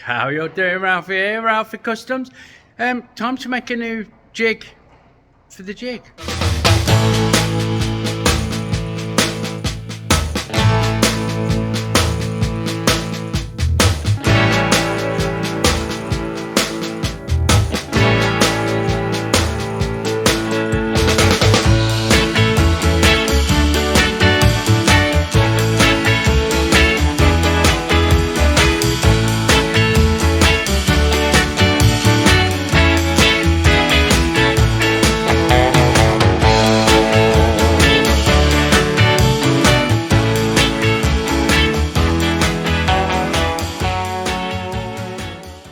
How you doing, Ralfy here, Ralfy Customs. Time to make a new jig for the jig.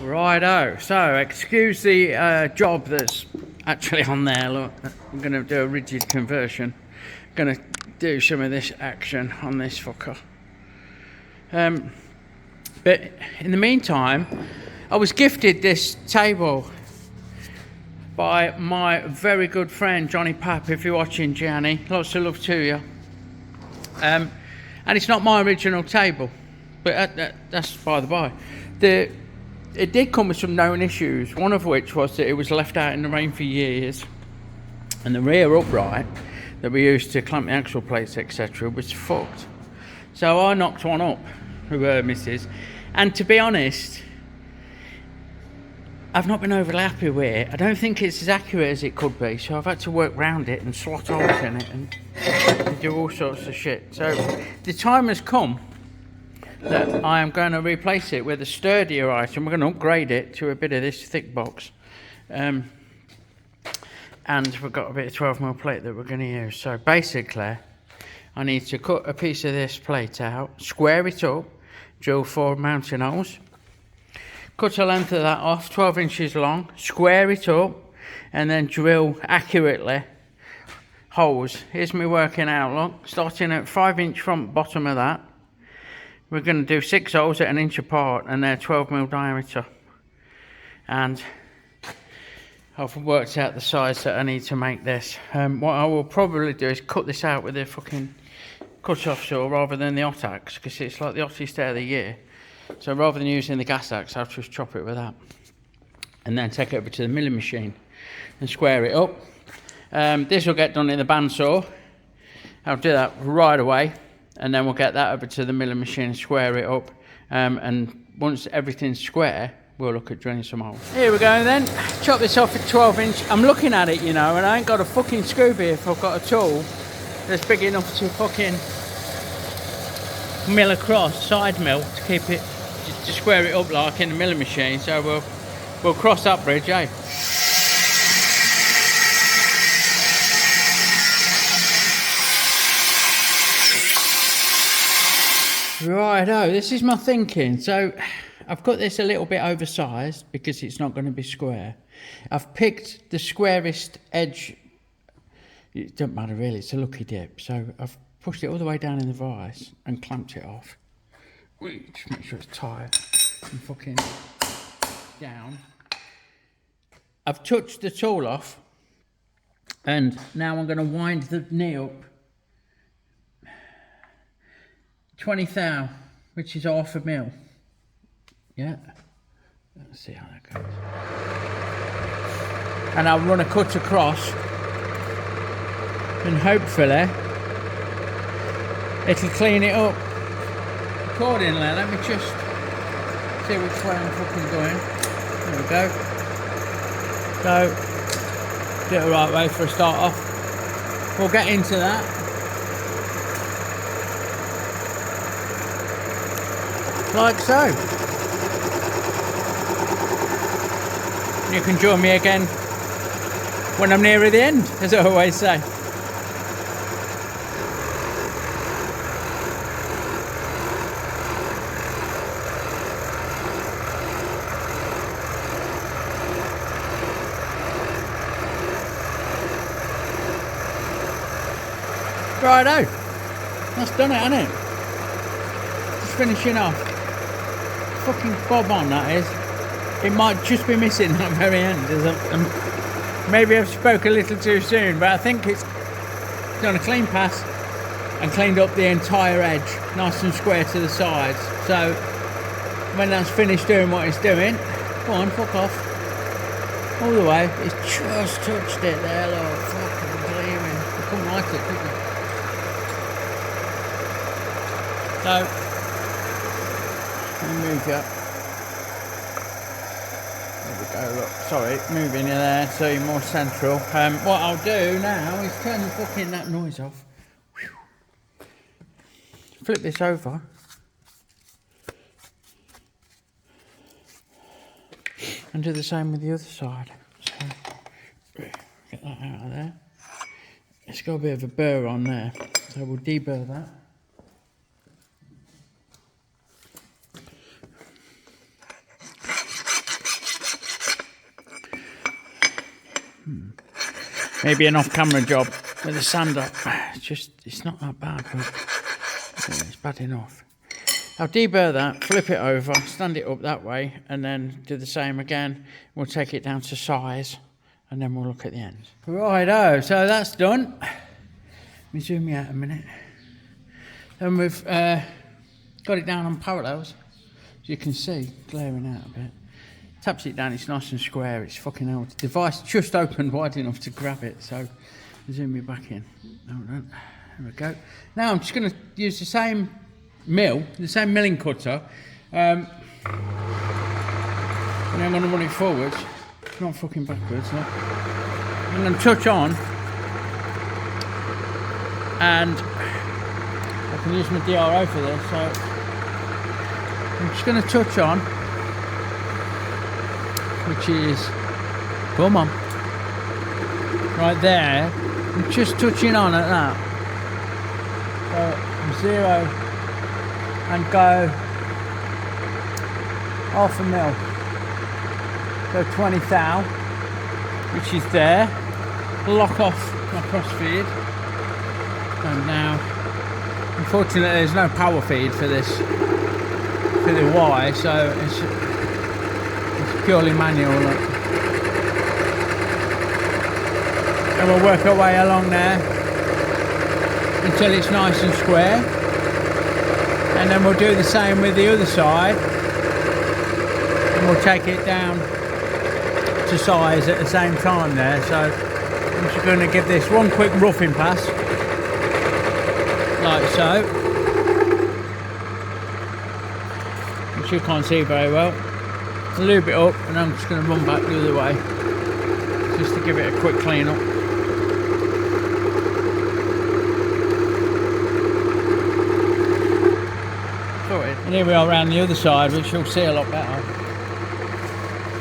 Righto, so excuse the job that's actually on there. Look, I'm going to do a rigid conversion. I'm going to do some of this action on this fucker. But in the meantime, I was gifted this table by my very good friend Johnny Papp. If you're watching, Gianni, lots of love to you. And it's not my original table, but that's by the by. It did come with some known issues, one of which was that it was left out in the rain for years, and the rear upright that we used to clamp the axle plates, etc., was fucked. So I knocked one up with her missus, and to be honest, I've not been overly happy with it. I don't think it's as accurate as it could be, so I've had to work round it and slot holes in it and do all sorts of shit. So the time has come that I am going to replace it with a sturdier item. We're going to upgrade it to a bit of this thick box. And we've got a bit of 12mm plate that we're going to use. So basically, I need to cut a piece of this plate out, square it up, drill 4 mounting holes, cut a length of that off, 12 inches long, square it up, and then drill accurately holes. Here's me working out, look, starting at 5-inch front bottom of that. We're going to do 6 holes at 1 inch apart, and they're 12mm diameter. And I've worked out the size that I need to make this. What I will probably do is cut this out with a fucking cut-off saw rather than the hot axe, because it's like the hottest day of the year. So rather than using the gas axe, I'll just chop it with that. And then take it over to the milling machine and square it up. This will get done in the bandsaw. I'll do that right away. And then we'll get that over to the milling machine and square it up. And once everything's square, we'll look at drilling some holes. Here we go then. Chop this off at 12-inch. I'm looking at it, you know, and I ain't got a fucking scuba if I've got a tool that's big enough to fucking mill across, side mill, to keep it, to square it up like in the milling machine. So we'll cross that bridge, eh? Righto, this is my thinking. So I've got this a little bit oversized because it's not going to be square. I've picked the squarest edge. It doesn't matter really, it's a lucky dip. So I've pushed it all the way down in the vise and clamped it off. Just make sure it's tight and fucking down. I've touched the tool off, and now I'm going to wind the knee up 20 thou, which is half a mil. Yeah, let's see how that goes. And I'll run a cut across, and hopefully it'll clean it up accordingly. Let me just see which way I'm fucking going. There we go. So, do it the right way for a start off. We'll get into that. Like so. You can join me again when I'm nearer the end, as I always say. Righto, that's done it, hasn't it? Just finishing off. Fucking bob on, that is. It might just be missing that very end. Maybe I've spoke a little too soon, but I think it's done a clean pass and cleaned up the entire edge, nice and square to the sides. So When that's finished doing what it's doing, go on, fuck off. All the way, it's just touched it there, look, fucking gleaming. You couldn't like it, could you? So, let me move you. There we go, look, sorry, moving you there so you're more central. What I'll do now is turn the fucking that noise off. Whew. Flip this over. And do the same with the other side. So, get that out of there. It's got a bit of a burr on there, so we'll deburr that. Maybe an off-camera job with a sander. It's not that bad, but it's bad enough. I'll deburr that, flip it over, stand it up that way, and then do the same again. We'll take it down to size, and then we'll look at the ends. Righto, so that's done. Let me zoom you out a minute. Then we've got it down on parallels, as you can see, glaring out a bit. Taps it down, it's nice and square, it's fucking hell. The device just opened wide enough to grab it, so zoom you back in. Hold on, there we go. Now I'm just going to use the same milling cutter, and I'm going to run it forwards, not fucking backwards. No. I'm going to touch on, and I can use my DRO for this, so I'm just going to touch on, which is, come on, right there. I'm just touching on at that, so 0 and go half a mil, so 20 thou, which is there. Lock off my cross feed, and now unfortunately there's no power feed for this, for the Y, so it's purely manual. Look. And we'll work our way along there until it's nice and square, and then we'll do the same with the other side, and we'll take it down to size at the same time there. So I'm just going to give this one quick roughing pass, like so, which you can't see very well. Lube it up, and I'm just going to run back the other way just to give it a quick clean up. And here we are around the other side, which you'll see a lot better.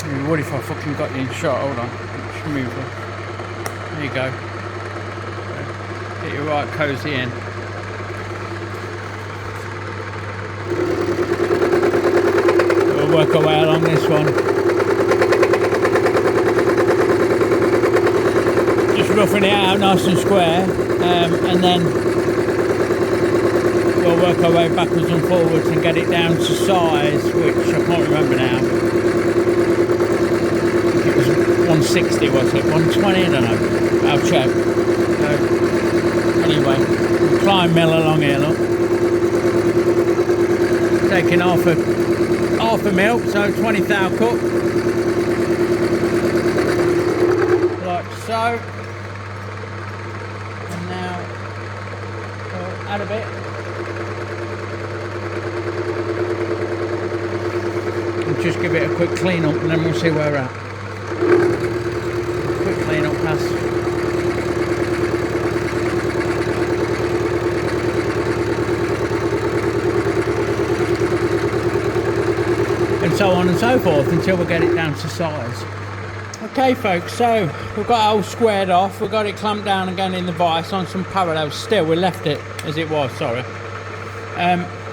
I mean, what if I fucking got you in shot? Hold on, just move it. There you go. Get you right cosy in. We'll work our way along this one. Just roughing it out nice and square, and then we'll work our way backwards and forwards and get it down to size, which I can't remember now. I think it was 160, was it? 120? I don't know. I'll check. So, anyway, we'll climb mill along here, look. Taking half a mil, so 20 thou cut. Like so. And now we'll add a bit. Just give it a quick clean up, and then we'll see where we're at. Quick clean up pass. And so on and so forth until we get it down to size. Okay folks, so we've got it all squared off, we've got it clamped down again in the vise on some parallels. Still, we left it as it was, sorry.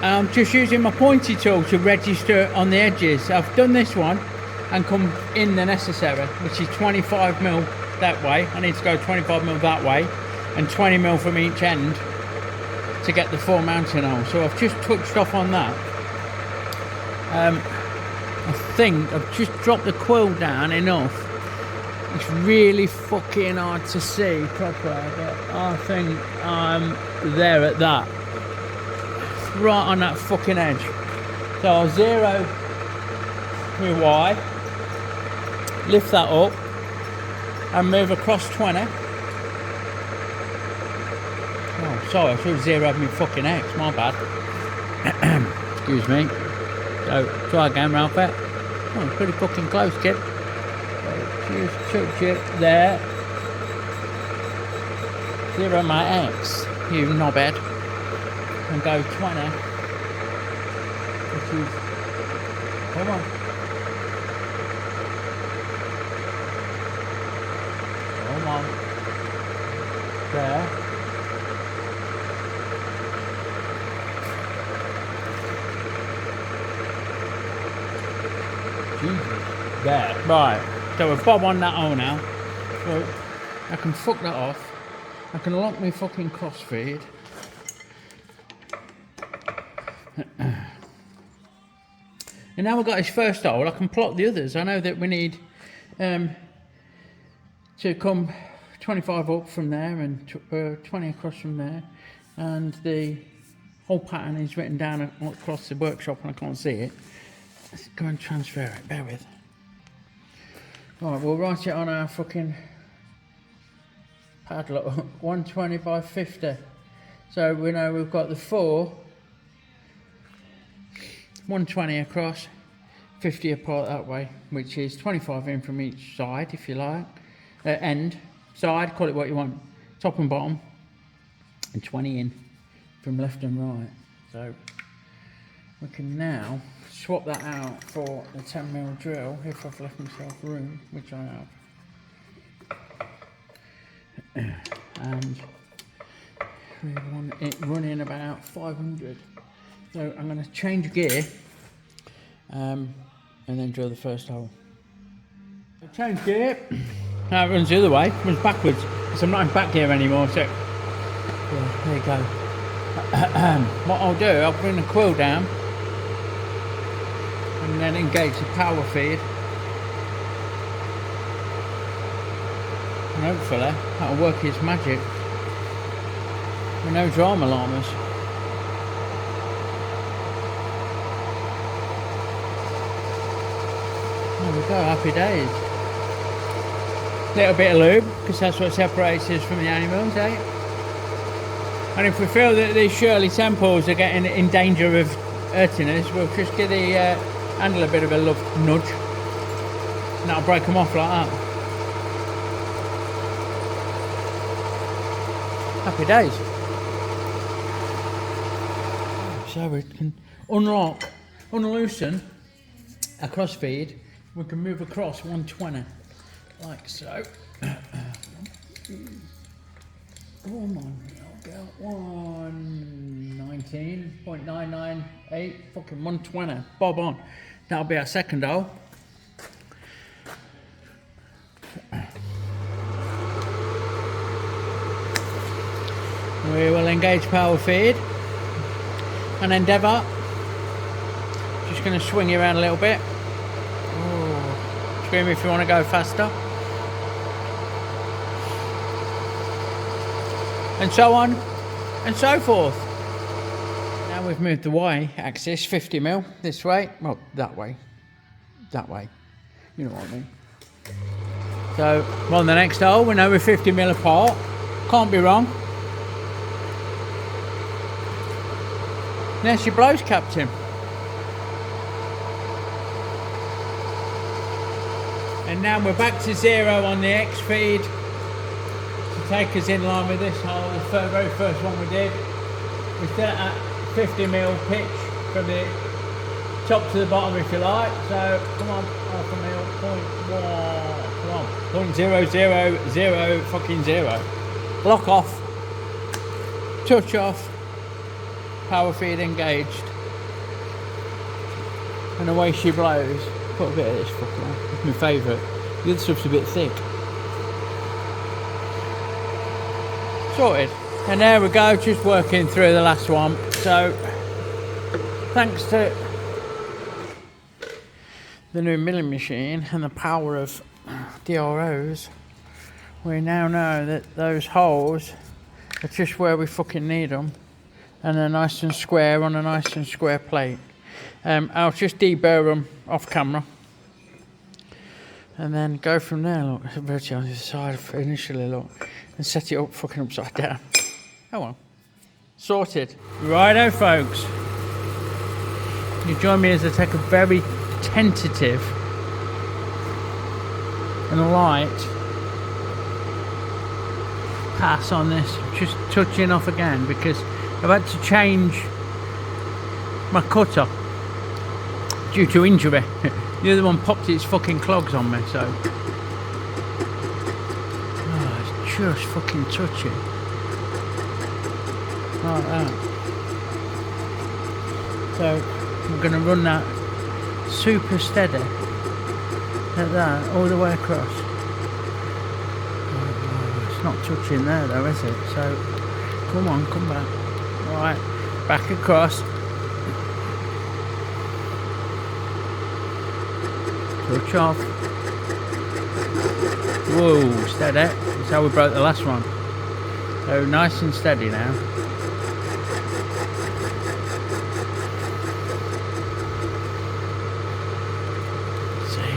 I'm just using my pointy tool to register on the edges. I've done this one and come in the necessary, which is 25 mil that way. I need to go 25 mil that way and 20 mil from each end to get the full mounting hole. So I've just touched off on that. I think I've just dropped the quill down enough. It's really fucking hard to see proper, but I think I'm there at that. Right on that fucking edge. So I'll zero my Y, lift that up and move across 20. Oh, sorry, I should have zeroed my fucking X, my bad. Excuse me. So, try again, Ralphy. Oh, it's pretty fucking close, kid. So, just chuck it there. Zero my X, you knobhead. And go 20. Which is... Come on. Come on. There. Jesus. There. Right. So we're bob on that hole now. So I can fuck that off. I can lock my fucking cross feed. And now we've got his first hole, I can plot the others. I know that we need to come 25 up from there and 20 across from there. And the whole pattern is written down across the workshop and I can't see it. Let's go and transfer it, bear with. Right, we'll write it on our fucking padlock, 120 by 50. So we know we've got the 4, 120 across, 50 apart that way, which is 25 in from each side, if you like. End, side, call it what you want, top and bottom, and 20 in from left and right. So we can now swap that out for the 10mm drill, if I've left myself room, which I have. And we want it running about 500. So I'm going to change gear and then drill the first hole. So change gear. Now it runs the other way, it runs backwards because I'm not in back gear anymore. So yeah, there you go. What I'll do, I'll bring the quill down and then engage the power feed. And hopefully that'll work its magic. With no drama alarmers. There we go, happy days. Little bit of lube, because that's what separates us from the animals, eh? And if we feel that these Shirley temples are getting in danger of hurting us, we'll just give the handle a bit of a love nudge. And that'll break them off like that. Happy days. So we can unloosen a cross feed. We can move across 120, like so. Come on, I'll go 119.998, fucking 120, bob on. That'll be our second hole. We will engage power feed and endeavour. Just going to swing you around a little bit. Oh, scream if you want to go faster. And so on and so forth. Now we've moved the Y axis 50mm this way. Well, that way. That way. You know what I mean. So on the next hole, we know we're 50mm apart. Can't be wrong. There's your blows, Captain. And now we're back to 0 on the X feed to take us in line with this hole. The very first one we did. We set at 50mm pitch from the top to the bottom, if you like. So come on, half a mil, 0.1, come on, 0.000 fucking 0. Block off, touch off. Power feed engaged, and away she blows. Put a bit of this fucking on. It's my favourite. The other stuff's a bit thick. Sorted. And there we go, just working through the last one. So, thanks to the new milling machine and the power of DROs, we now know that those holes are just where we fucking need them. And they're nice and square on a nice and square plate. I'll just deburr them off camera And then go from there, look, virtually on the other side initially, look, and set it up fucking upside down. Oh well. Sorted. Righto, folks. You join me as I take a very tentative and light pass on this, just touching off again because I've had to change my cutter due to injury. The other one popped its fucking clogs on me, so it's just fucking touching like that. So I'm going to run that super steady like that all the way across. It's not touching there though, is it? So come on, come back. Right, back across. Touch off. Whoa, steady. That's how we broke the last one. So nice and steady now. See?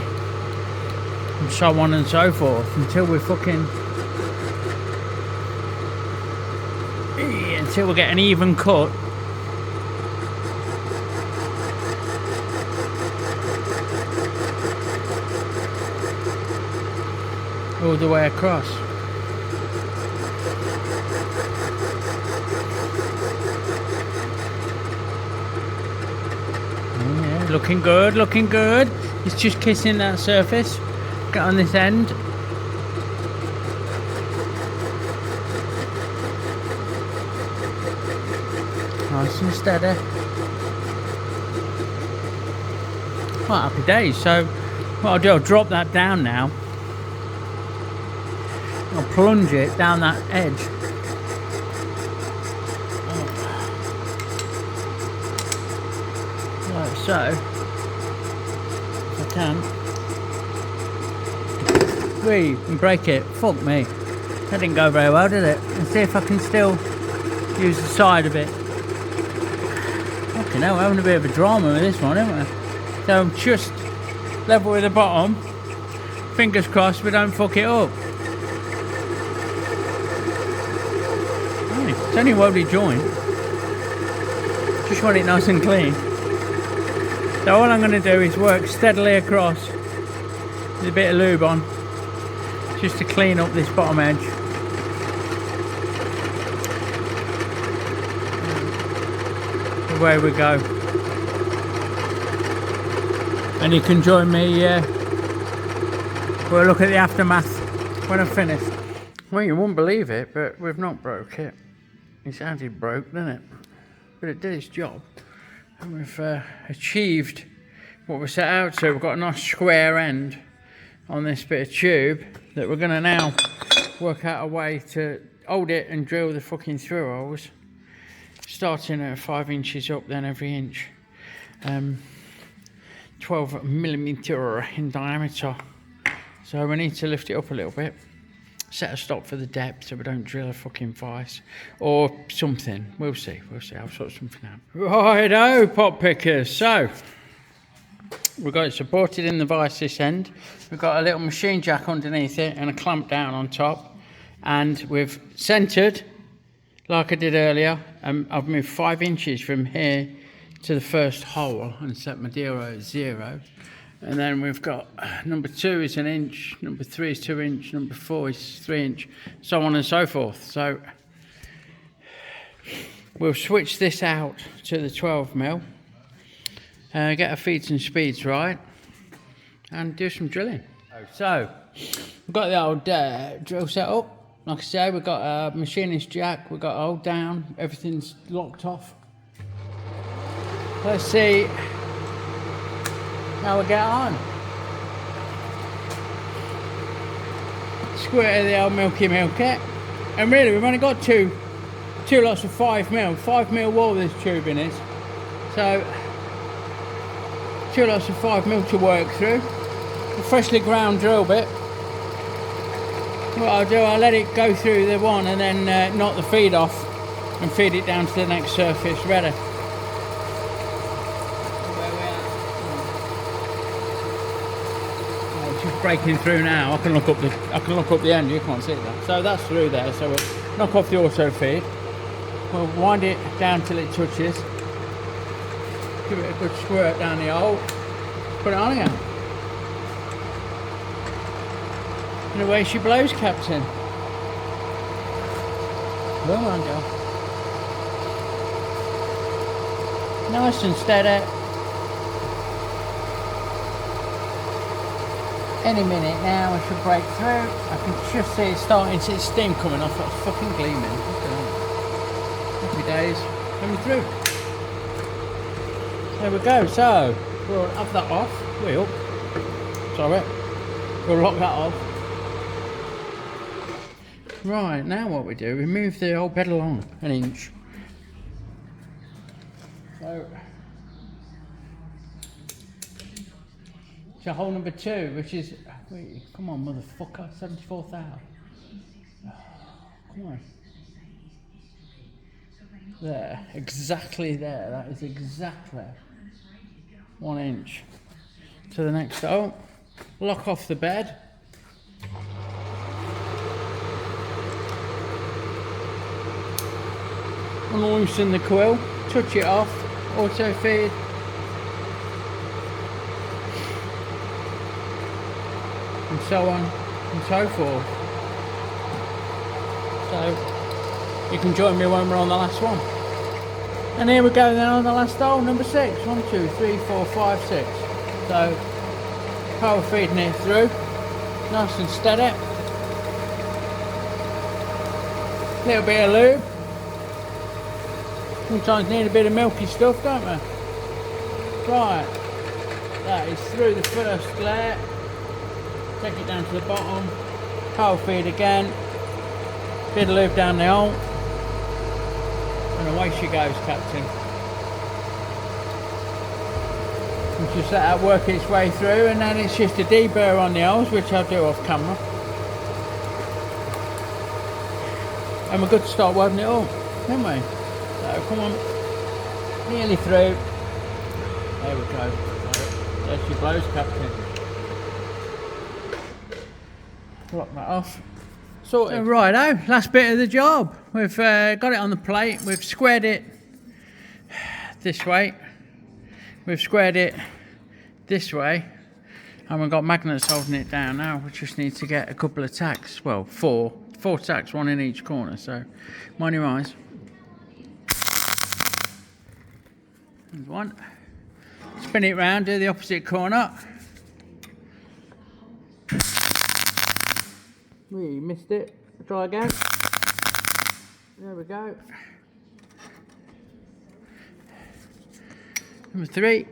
And so on and so forth until we fucking... until we get an even cut. All the way across. Yeah, looking good, looking good. It's just kissing that surface. Get on this end. Nice and steady. Quite happy days. So what I'll do, I'll drop that down now. I'll plunge it down that edge. Like so. If I can. Whee, and break it. Fuck me. That didn't go very well, did it? Let's see if I can still use the side of it. Fucking hell, we're having a bit of a drama with this one, aren't we? So I'm just level with the bottom. Fingers crossed we don't fuck it up. It's only a welded joint. Just want it nice and clean. So all I'm going to do is work steadily across with a bit of lube on, just to clean up this bottom edge. Away we go. And you can join me we'll look at the aftermath when I'm finished. Well, you won't believe it, but we've not broke it. It sounded broke, didn't it? But it did its job. And we've achieved what we set out to. We've got a nice square end on this bit of tube that we're going to now work out a way to hold it and drill the fucking through holes. Starting at 5 inches up, then every inch. 12mm in diameter. So we need to lift it up a little bit. Set a stop for the depth so we don't drill a fucking vice or something. We'll see. I'll sort something out. Righto, pot pickers. So we've got it supported in the vice this end. We've got a little machine jack underneath it and a clamp down on top. And we've centered like I did earlier. I've moved 5 inches from here to the first hole and set my deal at 0. And then we've got number 2 is 1 inch, number 3 is 2 inch, number 4 is 3 inch, so on and so forth. So we'll switch this out to the 12mm, get our feeds and speeds right, and do some drilling. So we've got the old drill set up. Like I say, we've got a machinist jack, we've got a hold down, everything's locked off. Let's see how we get on. Squirt of the old milky. And really we've only got two lots of 5mm. 5mm wall this tube in it. So 2 lots of 5mm to work through. A freshly ground drill bit. What I'll do, I'll let it go through the one and then knock the feed off and feed it down to the next surface ready. just breaking through now. I can look up the end. You can't see that. So that's through there. So we'll knock off the auto feed. We'll wind it down till it touches. Give it a good squirt down the hole. Put it on again. And away she blows, Captain. Come on, girl. Nice and steady. Any minute now we should break through. I can just see it starting to see steam coming off. That's fucking gleaming. Happy days. Coming through. There we go. So we'll have that off. Wheel. Sorry. We'll lock that off. Right, now what we do, we move the old bed along an inch. So hole number 2, which is, wait, come on motherfucker, 74,000. Oh, come on. There, exactly there, that is exactly 1 inch. To the next hole, lock off the bed. Unloosen the quill, touch it off, auto feed. And so on and so forth. So you can join me when we're on the last one. And here we go then on the last hole, number 6. 1, 2, 3, 4, 5, 6. So power feeding it through, nice and steady. Little bit of lube. Sometimes need a bit of milky stuff, don't we? Right, that is through the first layer. Take it down to the bottom. Power feed again. Bit of lube down the hole. And away she goes, Captain. And just let that work its way through, and then it's just a deburr on the holes, which I'll do off camera. And we're good to start welding it all, aren't we? So come on, nearly through. There we go. There she blows, Captain. Lock that off. Sorted. So righto, last bit of the job. We've got it on the plate. We've squared it this way. We've squared it this way, and we've got magnets holding it down now. We just need to get a couple of tacks. Well, four tacks, 1 in each corner. So mind your eyes. There's one. Spin it round, do the opposite corner. We missed it. Try again. There we go. Number 3.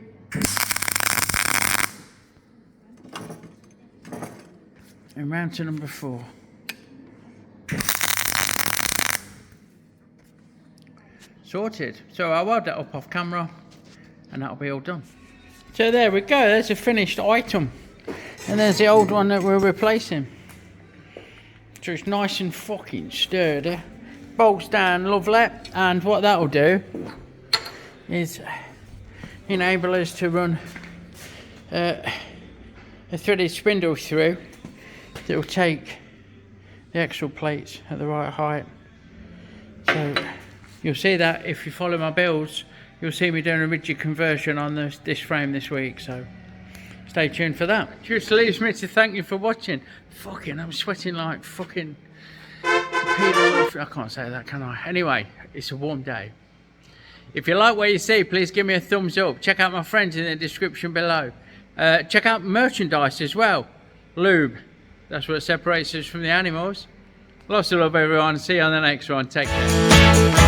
And round to number 4. Sorted. So I'll weld that up off camera, and that'll be all done. So there we go, there's a finished item. And there's the old one that we're replacing. So it's nice and fucking sturdy. Bolts down lovely, and what that'll do is enable us to run a threaded spindle through that will take the actual plates at the right height. So you'll see that if you follow my builds, you'll see me doing a rigid conversion on this frame this week, so stay tuned for that. Just leaves me to thank you for watching. Fucking, I'm sweating like fucking I can't say that, can I? Anyway, it's a warm day. If you like what you see, please give me a thumbs up. Check out my friends in the description below. Check out merchandise as well. Lube, that's what separates us from the animals. Lots of love everyone, see you on the next one. Take care.